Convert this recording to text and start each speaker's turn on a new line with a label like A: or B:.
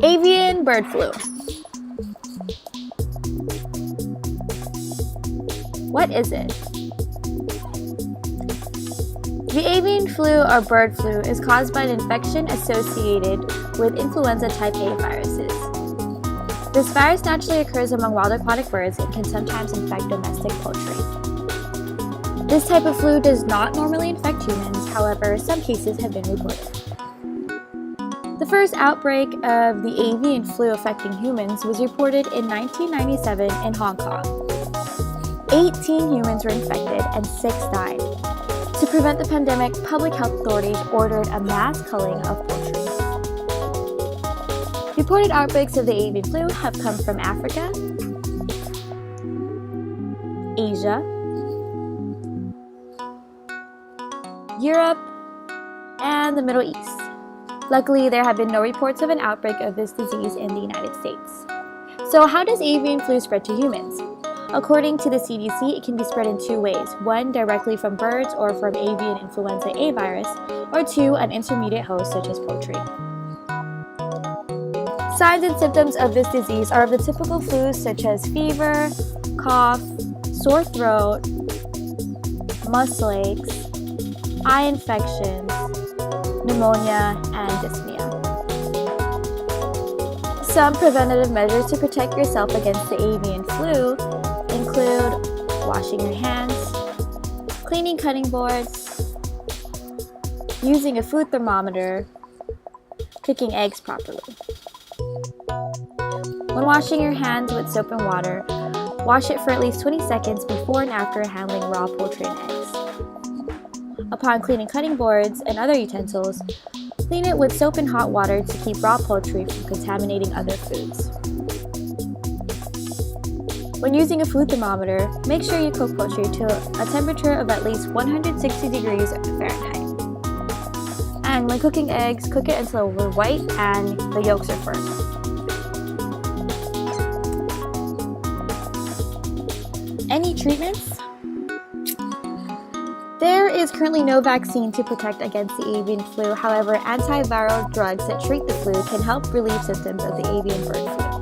A: Avian bird flu. What is it? The avian flu or bird flu is caused by an infection associated with influenza type A viruses. This virus naturally occurs among wild aquatic birds and can sometimes infect domestic poultry. This type of flu does not normally infect humans, however, some cases have been reported. The first outbreak of the avian flu affecting humans was reported in 1997 in Hong Kong. 18 humans were infected and 6 died. To prevent the pandemic, public health authorities ordered a mass culling of poultry. Reported outbreaks of the avian flu have come from Africa, Asia, Europe, and the Middle East. Luckily, there have been no reports of an outbreak of this disease in the United States. So how does avian flu spread to humans? According to the CDC, it can be spread in 2 ways. 1, directly from birds or from avian influenza A virus, or 2, an intermediate host such as poultry. Signs and symptoms of this disease are of the typical flus such as fever, cough, sore throat, muscle aches, eye infections, pneumonia, and dyspnea. Some preventative measures to protect yourself against the avian flu include washing your hands, cleaning cutting boards, using a food thermometer, cooking eggs properly. When washing your hands with soap and water, wash it for at least 20 seconds before and after handling raw poultry and eggs. Upon cleaning cutting boards and other utensils, clean it with soap and hot water to keep raw poultry from contaminating other foods. When using a food thermometer, make sure you cook poultry to a temperature of at least 160 degrees Fahrenheit. And when cooking eggs, cook it until they're white and the yolks are firm. Any treatments? There is currently no vaccine to protect against the avian flu. However, antiviral drugs that treat the flu can help relieve symptoms of the avian bird flu.